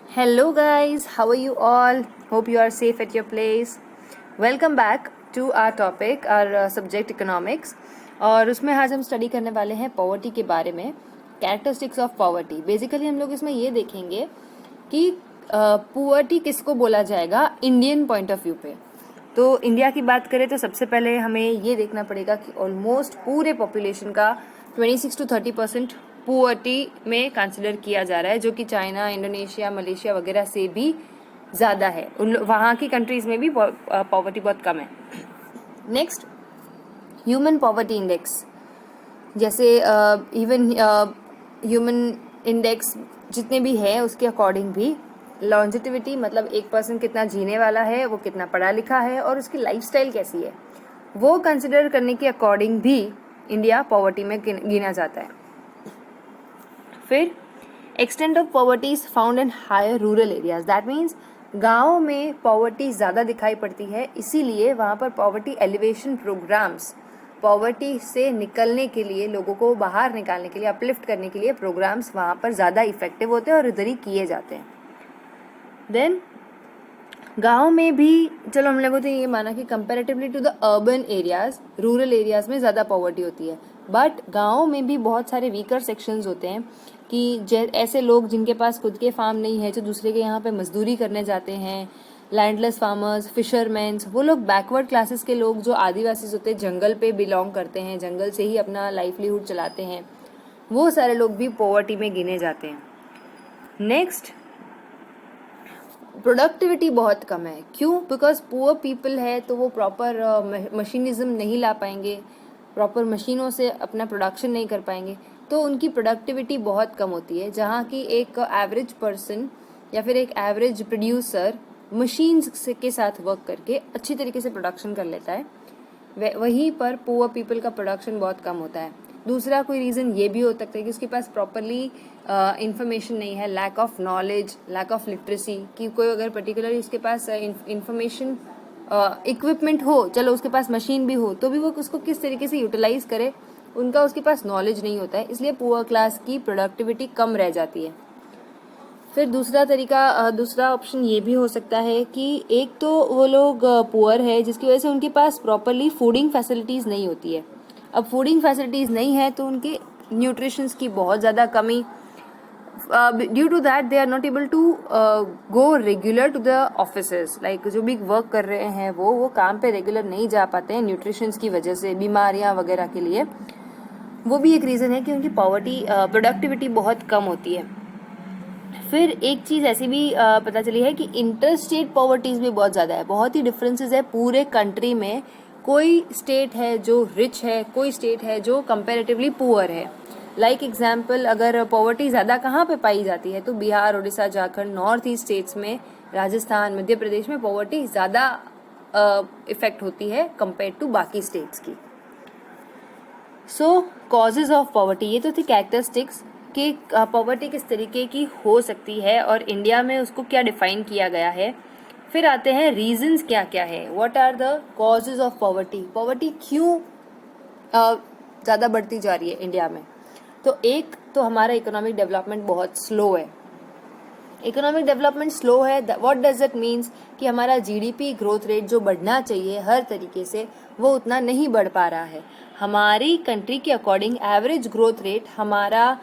Hello, guys, how are you all? Hope you are safe at your place. Welcome back to our topic, our subject economics. और उसमें आज हम study करने वाले हैं poverty के बारे में, कैरेक्टरिस्टिक्स ऑफ पॉवर्टी. बेसिकली हम लोग इसमें ये देखेंगे कि पॉवर्टी किसको बोला जाएगा इंडियन पॉइंट ऑफ व्यू पे. तो इंडिया की बात करें तो सबसे पहले हमें ये देखना पड़ेगा कि ऑलमोस्ट पूरे पॉपुलेशन का 26 to 30% पुअर्टी में कंसिडर किया जा रहा है, जो कि चाइना, इंडोनेशिया, मलेशिया वगैरह से भी ज़्यादा है. वहाँ की कंट्रीज़ में भी पॉवर्टी बहुत कम है. Next, human poverty index. जैसे इवन ह्यूमन इंडेक्स जितने भी है उसके अकॉर्डिंग भी लॉन्जिटिविटी, मतलब एक पर्सन कितना जीने वाला है, वो कितना पढ़ा लिखा है और उसकी लाइफस्टाइल कैसी है, वो कंसिडर करने के अकॉर्डिंग भी इंडिया पॉवर्टी में गिना जाता है. फिर extent of poverty is found in higher rural areas. That means गाँव में पॉवर्टी ज़्यादा दिखाई पड़ती है, इसीलिए वहाँ पर पॉवर्टी एलिवेशन प्रोग्राम्स, पॉवर्टी से निकलने के लिए, लोगों को बाहर निकालने के लिए, अपलिफ्ट करने के लिए प्रोग्राम्स वहाँ पर ज़्यादा इफेक्टिव होते हैं और इधर ही किए जाते हैं. देन गाँव में भी चलो हम लोगों ने ये माना कि comparatively to the urban areas, rural areas में ज़्यादा पॉवर्टी होती है, बट गाँव में भी बहुत सारे वीकर सेक्शंस होते हैं कि ऐसे लोग जिनके पास खुद के फार्म नहीं है, जो दूसरे के यहाँ पे मजदूरी करने जाते हैं, लैंडलेस फार्मर्स, फिशरमैन्स, वो लोग बैकवर्ड क्लासेस के लोग जो आदिवासी होते हैं, जंगल पे बिलोंग करते हैं, जंगल से ही अपना लाइवलीहुड चलाते हैं, वो सारे लोग भी पॉवर्टी में गिने जाते हैं. नेक्स्ट, प्रोडक्टिविटी बहुत कम है. क्यों? बिकॉज पुअर पीपल है तो वो प्रॉपर मशीनिज्म नहीं ला पाएंगे, प्रॉपर मशीनों से अपना प्रोडक्शन नहीं कर पाएंगे, तो उनकी प्रोडक्टिविटी बहुत कम होती है. जहाँ की एक एवरेज पर्सन या फिर एक एवरेज प्रोड्यूसर मशीन्स के साथ वर्क करके अच्छी तरीके से प्रोडक्शन कर लेता है, वहीं पर पुअर पीपल का प्रोडक्शन बहुत कम होता है. दूसरा कोई रीज़न ये भी हो सकता है कि उसके पास प्रॉपरली इंफॉर्मेशन नहीं है, lack of knowledge, lack of literacy, कि कोई अगर पर्टिकुलरली उसके पास इंफॉर्मेशन इक्विपमेंट हो, चलो उसके पास मशीन भी हो, तो भी वो उसको किस तरीके से यूटिलाइज करे, उनका उसके पास नॉलेज नहीं होता है, इसलिए पुअर क्लास की प्रोडक्टिविटी कम रह जाती है. फिर दूसरा ऑप्शन ये भी हो सकता है कि एक तो वो लोग पुअर है जिसकी वजह से उनके पास प्रॉपरली फूडिंग फैसिलिटीज़ नहीं होती है. अब फूडिंग फैसिलिटीज़ नहीं है तो उनके न्यूट्रिशंस की बहुत ज़्यादा कमी, due to that they are not able to go regular to the offices. Like जो भी वर्क कर रहे हैं वो काम पे रेगुलर नहीं जा पाते हैं न्यूट्रिशंस की वजह से, बीमारियां वगैरह के लिए. वो भी एक रीज़न है कि उनकी पॉवर्टी प्रोडक्टिविटी बहुत कम होती है. फिर एक चीज़ ऐसी भी पता चली है कि इंटर स्टेट पॉवर्टीज़ भी बहुत ज़्यादा है. बहुत ही डिफरेंसेस है पूरे कंट्री में. कोई स्टेट है जो रिच है, कोई स्टेट है जो कंपैरेटिवली पुअर है. लाइक एग्जाम्पल, अगर पॉवर्टी ज़्यादा कहाँ पे पाई जाती है तो Bihar, Orissa, Jharkhand, north east states में, राजस्थान, मध्य प्रदेश में पॉवर्टी ज़्यादा इफेक्ट होती है कंपेयर टू बाकी स्टेट्स की. सो कॉजेज ऑफ पॉवर्टी, ये तो थी कैरेक्टरिस्टिक्स कि पॉवर्टी किस तरीके की हो सकती है और इंडिया में उसको क्या डिफाइन किया गया है. फिर आते हैं रीजंस क्या क्या है, what are the causes of poverty. Poverty क्यों ज़्यादा बढ़ती जा रही है इंडिया में. तो एक तो हमारा इकोनॉमिक डेवलपमेंट बहुत स्लो है. इकोनॉमिक डेवलपमेंट स्लो है, व्हाट डज इट मीन्स कि हमारा जीडीपी ग्रोथ रेट जो बढ़ना चाहिए हर तरीके से, वो उतना नहीं बढ़ पा रहा है. हमारी कंट्री के अकॉर्डिंग एवरेज ग्रोथ रेट हमारा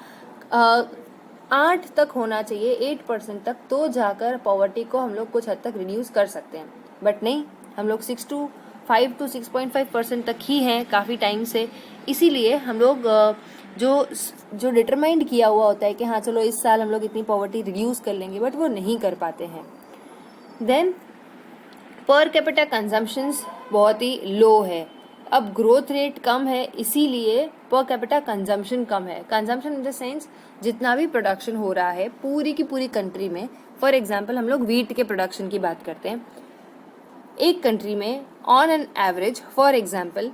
8 तक होना चाहिए, 8% तक, तो जाकर पॉवर्टी को हम लोग कुछ हद तक रिड्यूस कर सकते हैं. बट नहीं, हम लोग 5 to 6.5% तक ही हैं काफ़ी टाइम से. इसीलिए हम लोग जो डिटरमाइंड किया हुआ होता है कि हाँ चलो इस साल हम लोग इतनी पॉवर्टी रिड्यूस कर लेंगे, बट वो नहीं कर पाते हैं. देन पर कैपिटा कंजम्पशंस बहुत ही लो है. अब ग्रोथ रेट कम है, इसीलिए पर कैपिटा कंजम्पशन कम है. कंजम्पशन इन द सेंस जितना भी प्रोडक्शन हो रहा है पूरी की पूरी कंट्री में. फॉर एग्जांपल हम लोग वीट के प्रोडक्शन की बात करते हैं. एक कंट्री में on an average for example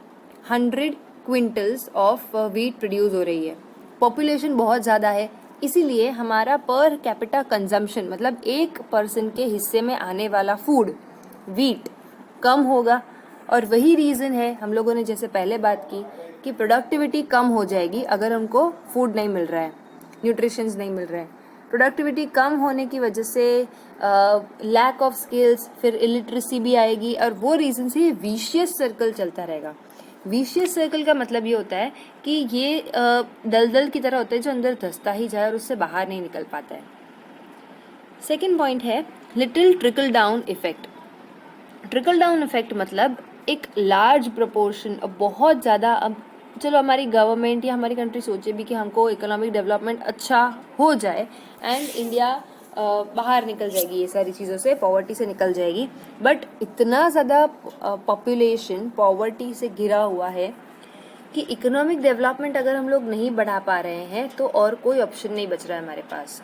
100 quintals of wheat produce हो रही है. पॉपुलेशन बहुत ज़्यादा है, इसीलिए हमारा पर कैपिटा कंजम्पशन, मतलब एक पर्सन के हिस्से में आने वाला फूड, वीट, कम होगा. और वही रीज़न है, हम लोगों ने जैसे पहले बात की कि प्रोडक्टिविटी कम हो जाएगी अगर उनको फूड नहीं मिल रहा है, न्यूट्रिशंस नहीं मिल रहे हैं. प्रोडक्टिविटी कम होने की वजह से लैक ऑफ स्किल्स, फिर इलिटरेसी भी आएगी, और वो रीज़न से ये विशियस सर्कल चलता रहेगा। विशियस सर्कल का मतलब ये होता है कि ये दलदल की तरह होता है जो अंदर धंसता ही जाए और उससे बाहर नहीं निकल पाता है। सेकेंड पॉइंट है little trickle down effect. Trickle down effect मतलब एक लार्ज प्रोपोर्शन, बहुत ज़्यादा, अब चलो हमारी गवर्नमेंट या हमारी कंट्री सोचे भी कि हमको इकोनॉमिक डेवलपमेंट अच्छा हो जाए एंड इंडिया बाहर निकल जाएगी ये सारी चीज़ों से, पॉवर्टी से निकल जाएगी, बट इतना ज़्यादा पॉपुलेशन पॉवर्टी से घिरा हुआ है कि इकोनॉमिक डेवलपमेंट अगर हम लोग नहीं बढ़ा पा रहे हैं तो और कोई ऑप्शन नहीं बच रहा है हमारे पास।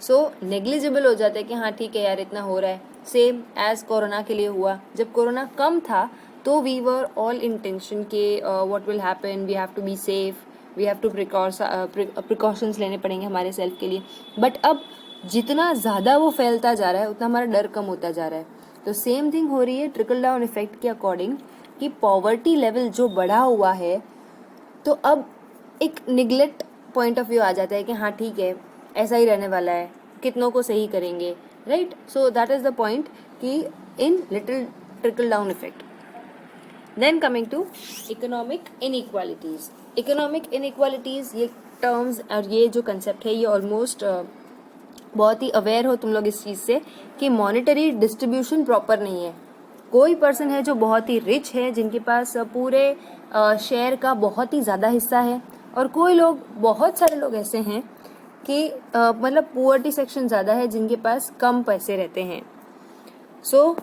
सो नेग्लिजिबल हो जाता है कि हाँ ठीक है यार इतना हो रहा है। सेम एज कोरोना के लिए हुआ, जब कोरोना कम था तो we were all in tension के what will happen, we have to be safe, we have to precautions लेने पड़ेंगे हमारे सेल्फ के लिए। बट अब जितना ज़्यादा वो फैलता जा रहा है उतना हमारा डर कम होता जा रहा है। तो सेम थिंग हो रही है ट्रिकल डाउन इफेक्ट के अकॉर्डिंग कि पॉवर्टी लेवल जो बढ़ा हुआ है तो अब एक निगलेक्ट पॉइंट ऑफ व्यू आ जाता है कि हाँ ठीक है ऐसा ही रहने वाला है, कितनों को सही करेंगे, right. So that is the point कि in little trickle down effect. Then coming to economic inequalities. Economic inequalities ये टर्म्स और ये जो कंसेप्ट है ये ऑलमोस्ट बहुत ही अवेयर हो तुम लोग इस चीज़ से कि मॉनेटरी डिस्ट्रीब्यूशन प्रॉपर नहीं है। कोई पर्सन है जो बहुत ही रिच है, जिनके पास पूरे शेयर का बहुत ही ज़्यादा हिस्सा है, और कोई लोग, बहुत सारे लोग ऐसे हैं कि मतलब पुअर्टी सेक्शन ज़्यादा है जिनके पास कम पैसे रहते हैं। So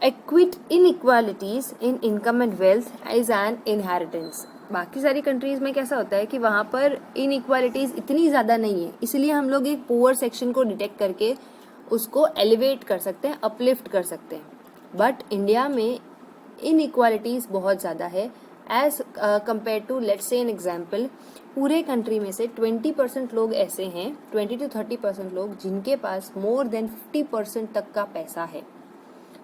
equity inequalities in income and wealth is an inheritance. बाकी सारी कंट्रीज़ में कैसा होता है कि वहाँ पर इनइक्वालिटीज़ इतनी ज़्यादा नहीं है, इसलिए हम लोग एक पुअर सेक्शन को डिटेक्ट करके उसको एलिवेट कर सकते हैं, अपलिफ्ट कर सकते हैं। बट इंडिया में इनइक्वालिटीज़ बहुत ज़्यादा है as compare to, let's say an example, पूरे कंट्री में से 20% लोग ऐसे हैं, 20 to 30% लोग जिनके पास मोर देन 50% तक का पैसा है।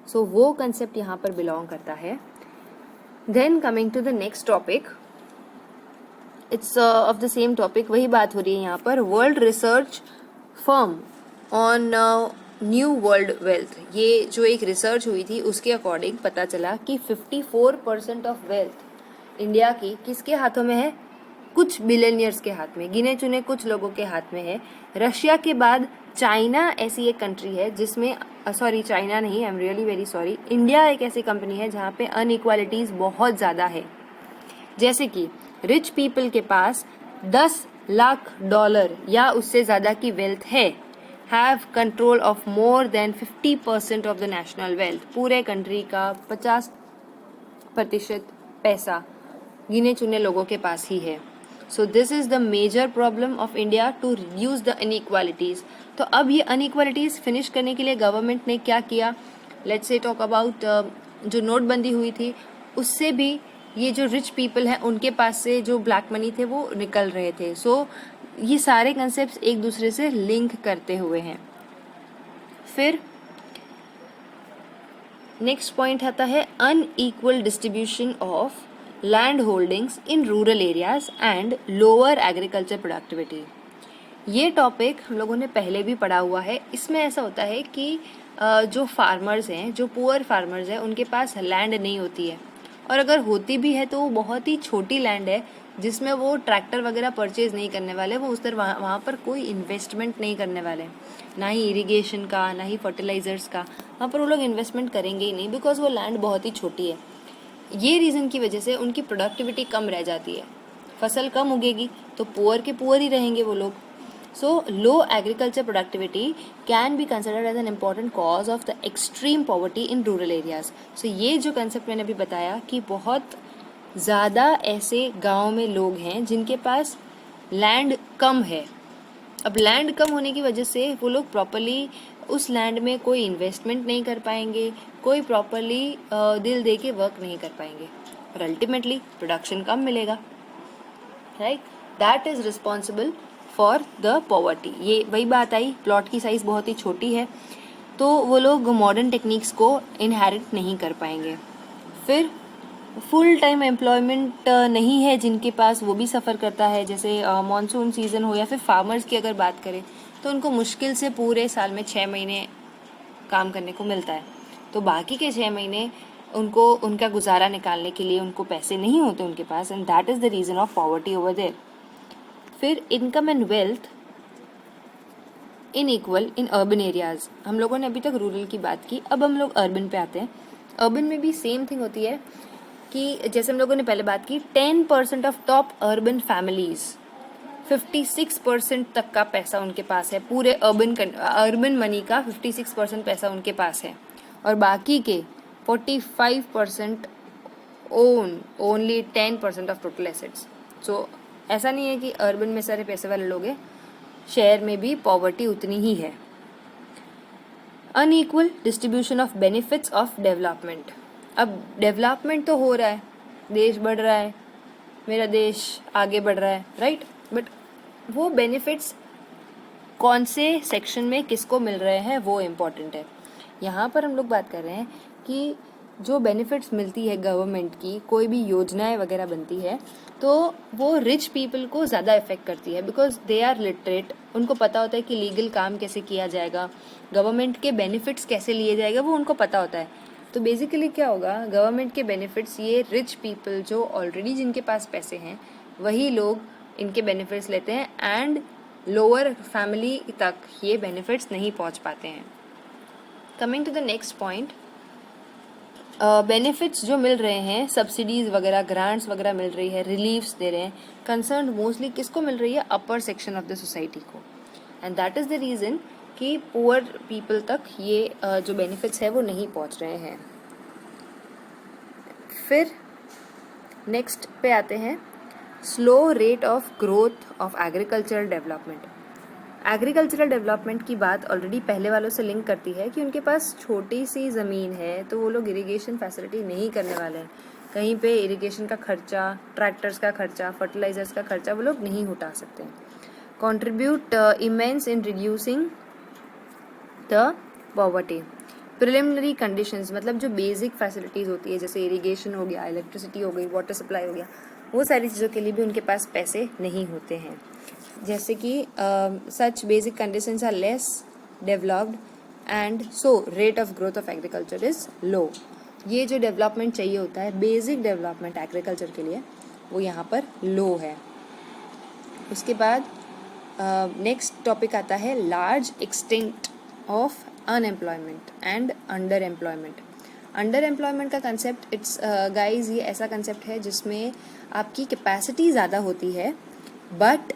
सो वो कंसेप्ट यहाँ पर बिलोंग करता है। Then coming to the next topic, it's of the same topic, वही बात हो रही है यहाँ पर। World research firm on new world wealth, ये जो एक रिसर्च हुई थी उसके अकॉर्डिंग पता चला कि 54% ऑफ वेल्थ इंडिया की किसके हाथों में है? कुछ बिलियनियर्स के हाथ में, गिने चुने कुछ लोगों के हाथ में है। रशिया के बाद चाइना ऐसी एक कंट्री है जिसमें, सॉरी चाइना नहीं, I am really very sorry, India एक ऐसी कंपनी है जहाँ पे अनइक्वालिटीज़ बहुत ज़्यादा है। जैसे कि रिच पीपल के पास $10 लाख या उससे ज़्यादा की वेल्थ है, have control of more than 50% of the national wealth. पूरे कंट्री का 50% पैसा गिने चुने लोगों के पास ही है। So this is the major problem of India to reduce the inequalities. तो अब ये अनइक्वालिटीज़ फिनिश करने के लिए गवर्नमेंट ने क्या किया? लेट्स से टॉक अबाउट जो नोटबंदी हुई थी, उससे भी ये जो रिच पीपल हैं उनके पास से जो ब्लैक मनी थे वो निकल रहे थे। सो ये सारे कंसेप्ट्स एक दूसरे से लिंक करते हुए हैं। फिर नेक्स्ट पॉइंट आता है unequal distribution of land holdings in rural areas and lower agriculture productivity. ये टॉपिक हम लोगों ने पहले भी पढ़ा हुआ है। इसमें ऐसा होता है कि जो फार्मर्स हैं, जो पुअर फार्मर्स हैं, उनके पास लैंड नहीं होती है, और अगर होती भी है तो वो बहुत ही छोटी लैंड है जिसमें वो ट्रैक्टर वगैरह परचेज नहीं करने वाले, वो उस तरह वहाँ पर कोई इन्वेस्टमेंट नहीं करने वाले, ना ही इरिगेशन का, ना ही फर्टिलाइजर्स का, वहाँ पर वो लोग इन्वेस्टमेंट करेंगे ही नहीं, बिकॉज वो लैंड बहुत ही छोटी है। ये रीज़न की वजह से उनकी प्रोडक्टिविटी कम रह जाती है, फसल कम उगेगी तो पुअर के पुअर ही रहेंगे वो लोग। So low agriculture productivity can be considered as an important cause of the extreme poverty in rural areas. So ये जो कंसेप्ट मैंने अभी बताया कि बहुत ज़्यादा ऐसे गाँव में लोग हैं जिनके पास लैंड कम है। अब लैंड कम होने की वजह से वो लोग प्रॉपरली उस लैंड में कोई इन्वेस्टमेंट नहीं कर पाएंगे, कोई प्रॉपरली दिल दे के वर्क नहीं कर पाएंगे, और अल्टीमेटली प्रोडक्शन कम मिलेगा, right. That is responsible for the poverty. ये वही बात आई, प्लॉट की साइज़ बहुत ही छोटी है तो वो लोग मॉडर्न टेक्निक्स को इनहेरिट नहीं कर पाएंगे। फिर फुल टाइम एम्प्लॉयमेंट नहीं है जिनके पास, वो भी सफ़र करता है। जैसे मानसून सीज़न हो या फिर फार्मर्स की अगर बात करें तो उनको मुश्किल से पूरे साल में 6 महीने काम करने को मिलता है, तो बाकी के 6 महीने उनको उनका गुजारा निकालने के लिए उनको पैसे नहीं होते उनके पास, and that is the reason of poverty over there. फिर income and wealth inequal in urban areas. हम लोगों ने अभी तक रूरल की बात की, अब हम लोग अर्बन पे आते हैं। अर्बन में भी सेम थिंग होती है कि जैसे हम लोगों ने पहले बात की, 10% ऑफ टॉप अर्बन फैमिलीज़ 56% तक का पैसा उनके पास है, पूरे अर्बन मनी का 56% पैसा उनके पास है, और बाकी के 45% own only 10% of total assets. So ऐसा नहीं है कि अर्बन में सारे पैसे वाले लोग हैं, शहर में भी पॉवर्टी उतनी ही है। Unequal distribution of benefits of development. अब डेवलपमेंट तो हो रहा है, देश बढ़ रहा है, मेरा देश आगे बढ़ रहा है, राइट, बट वो बेनिफिट्स कौन से सेक्शन में किसको मिल रहे हैं वो इम्पॉर्टेंट है। यहाँ पर हम लोग बात कर रहे हैं कि जो बेनिफिट्स मिलती है गवर्नमेंट की, कोई भी योजनाएं वगैरह बनती है, तो वो रिच पीपल को ज़्यादा इफेक्ट करती है, बिकॉज दे आर लिटरेट, उनको पता होता है कि लीगल काम कैसे किया जाएगा, गवर्नमेंट के बेनिफिट्स कैसे लिए जाएगा, वो उनको पता होता है। तो बेसिकली क्या होगा, गवर्नमेंट के बेनिफिट्स ये रिच पीपल जो ऑलरेडी जिनके पास पैसे हैं वही लोग इनके बेनिफिट्स लेते हैं, एंड लोअर फैमिली तक ये बेनिफिट्स नहीं पहुंच पाते हैं। Coming to the next point, benefits जो मिल रहे हैं, सब्सिडीज़ वगैरह, ग्रांट्स वगैरह मिल रही है, रिलीफ्स दे रहे हैं, कंसर्न मोस्टली किसको मिल रही है, अपर सेक्शन ऑफ द सोसाइटी को, and that is the reason कि पुअर पीपल तक ये जो बेनिफिट्स है वो नहीं पहुंच रहे हैं। फिर नेक्स्ट पे आते हैं, slow rate of growth of agricultural development. Agricultural development की बात ऑलरेडी पहले वालों से लिंक करती है कि उनके पास छोटी सी ज़मीन है तो वो लोग इरिगेशन फैसिलिटी नहीं करने वाले हैं, कहीं पे इरिगेशन का खर्चा, ट्रैक्टर्स का खर्चा, फर्टिलाइजर्स का खर्चा वो लोग नहीं उठा सकते। Contribute immense in reducing the poverty. Preliminary conditions, मतलब जो बेसिक फैसिलिटीज़ होती है, जैसे इरिगेशन हो गया, इलेक्ट्रिसिटी हो गई, वाटर सप्लाई हो गया, वो सारी चीज़ों के लिए भी उनके पास पैसे नहीं होते हैं। जैसे कि such basic conditions are less developed and so rate of growth of agriculture is low. ये जो डेवलपमेंट चाहिए होता है, बेसिक डेवलपमेंट एग्रीकल्चर के लिए, वो यहाँ पर लो है। उसके बाद नेक्स्ट टॉपिक आता है large extent of unemployment and under employment. Under employment का कंसेप्ट, इट्स गाइज, ये ऐसा कंसेप्ट है जिसमें आपकी कैपेसिटी ज़्यादा होती है, बट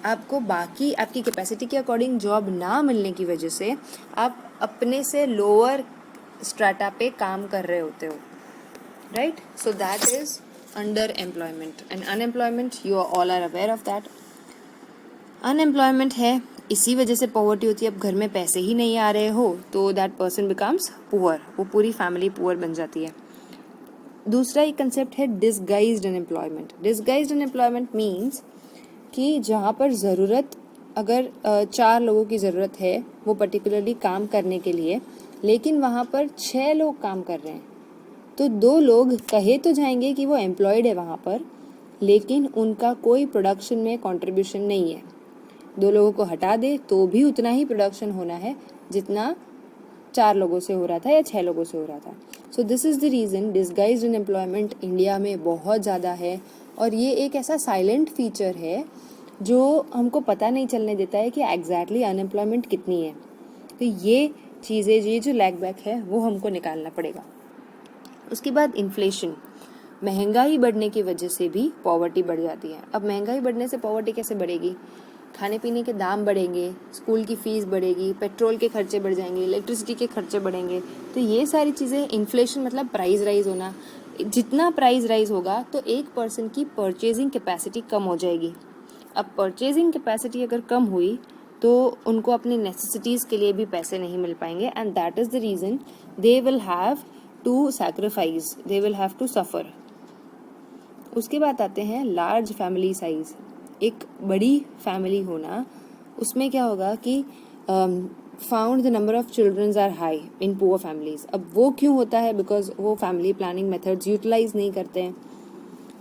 आपको बाकी आपकी कैपेसिटी के अकॉर्डिंग जॉब ना मिलने की वजह से आप अपने से लोअर स्ट्राटा पे काम कर रहे होते हो, right. So that is under employment and unemployment, you all are aware of that. Unemployment है, इसी वजह से पॉवर्टी होती है। अब घर में पैसे ही नहीं आ रहे हो तो दैट पर्सन बिकम्स पुअर, वो पूरी फैमिली पुअर बन जाती है। दूसरा एक कंसेप्ट है disguised unemployment. Disguised unemployment means कि जहाँ पर ज़रूरत, अगर 4 लोगों की ज़रूरत है वो पर्टिकुलरली काम करने के लिए, लेकिन वहाँ पर 6 लोग काम कर रहे हैं, तो 2 लोग कहे तो जाएंगे कि वो एम्प्लॉयड है वहाँ पर, लेकिन उनका कोई प्रोडक्शन में कंट्रीब्यूशन नहीं है। 2 लोगों को हटा दे तो भी उतना ही प्रोडक्शन होना है जितना 4 लोगों से हो रहा था या 6 लोगों से हो रहा था। सो this is the reason disguised unemployment India में बहुत ज़्यादा है, और ये एक ऐसा साइलेंट फीचर है जो हमको पता नहीं चलने देता है कि एग्जैक्टली अनएम्प्लॉयमेंट कितनी है। तो ये चीज़ें, ये जो लैग बैक है वो हमको निकालना पड़ेगा। उसके बाद इन्फ्लेशन, महंगाई बढ़ने की वजह से भी पॉवर्टी बढ़ जाती है। अब महंगाई बढ़ने से पॉवर्टी कैसे बढ़ेगी, खाने पीने के दाम बढ़ेंगे, स्कूल की फ़ीस बढ़ेगी, पेट्रोल के खर्चे बढ़ जाएंगे, इलेक्ट्रिसिटी के खर्चे बढ़ेंगे, तो ये सारी चीज़ें, इन्फ्लेशन मतलब प्राइस राइज होना, जितना प्राइस राइज होगा तो एक पर्सन की परचेजिंग कैपेसिटी कम हो जाएगी। अब परचेजिंग कैपेसिटी अगर कम हुई तो उनको अपनी नेसेसिटीज़ के लिए भी पैसे नहीं मिल पाएंगे, and that is the reason they will have to sacrifice, they will have to suffer. उसके बाद आते हैं लार्ज फैमिली साइज़। एक बड़ी फैमिली होना, उसमें क्या होगा कि found the number of childrens are high in poor families. अब वो क्यों होता है, बिकॉज वो फैमिली प्लानिंग मेथड्स यूटिलाइज नहीं करते हैं,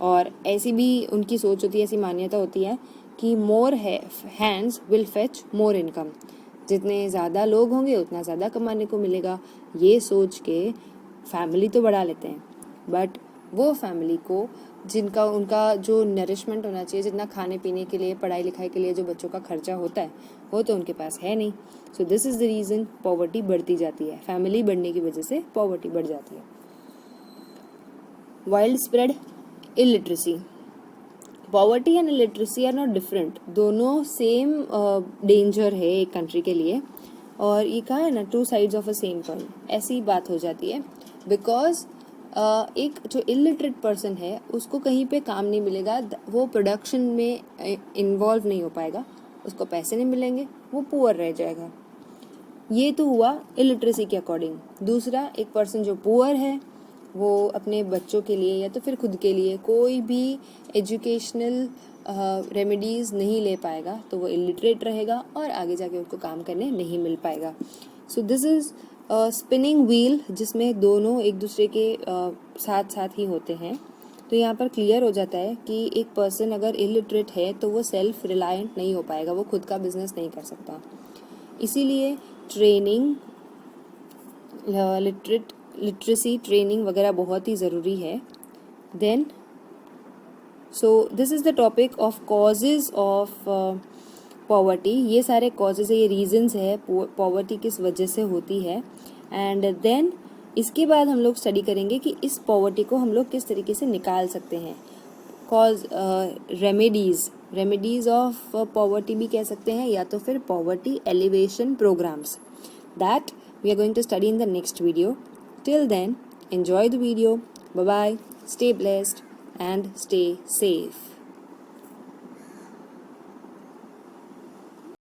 और ऐसी भी उनकी सोच होती है, ऐसी मान्यता होती है कि more hands will fetch more income, जितने ज़्यादा लोग होंगे उतना ज़्यादा कमाने को मिलेगा। ये सोच के फैमिली तो बढ़ा लेते हैं, बट वो फैमिली को जिनका उनका जो नरिशमेंट होना चाहिए, जितना खाने पीने के लिए, पढ़ाई लिखाई के लिए जो बच्चों का खर्चा होता है, वो तो उनके पास है नहीं। सो this is the reason poverty बढ़ती जाती है। फैमिली बढ़ने की वजह से पॉवर्टी बढ़ जाती है। Wild spread illiteracy, poverty and illiteracy are not different, दोनों सेम डेंजर है एक कंट्री के लिए। और ये कहा है ना, two sides of a same coin, ऐसी बात हो जाती है। बिकॉज एक जो इलिटरेट पर्सन है उसको कहीं पे काम नहीं मिलेगा, वो प्रोडक्शन में इन्वॉल्व नहीं हो पाएगा, उसको पैसे नहीं मिलेंगे, वो पुअर रह जाएगा। ये तो हुआ इलिटरेसी के अकॉर्डिंग। दूसरा, एक पर्सन जो पुअर है वो अपने बच्चों के लिए या तो फिर खुद के लिए कोई भी एजुकेशनल रेमेडीज़ नहीं ले पाएगा, तो वो इलिटरेट रहेगा और आगे जाके उसको काम करने नहीं मिल पाएगा। सो दिस इज़ स्पिनिंग व्हील, जिसमें दोनों एक दूसरे के साथ साथ ही होते हैं। तो यहाँ पर क्लियर हो जाता है कि एक पर्सन अगर इलिटरेट है तो वो सेल्फ रिलायंट नहीं हो पाएगा, वो खुद का बिजनेस नहीं कर सकता। इसीलिए ट्रेनिंग, लिटरेसी ट्रेनिंग वगैरह बहुत ही ज़रूरी है। Then so this is the topic of causes of poverty. ये सारे कॉजेज़ है, ये रीजंस है पॉवर्टी किस वजह से होती है। एंड देन इसके बाद हम लोग स्टडी करेंगे कि इस पॉवर्टी को हम लोग किस तरीके से निकाल सकते हैं। कॉज रेमेडीज़ ऑफ पॉवर्टी भी कह सकते हैं, या तो फिर poverty alleviation programmes, that we are going to study in the next video. Till then, enjoy the video. Bye bye. Stay blessed and stay safe.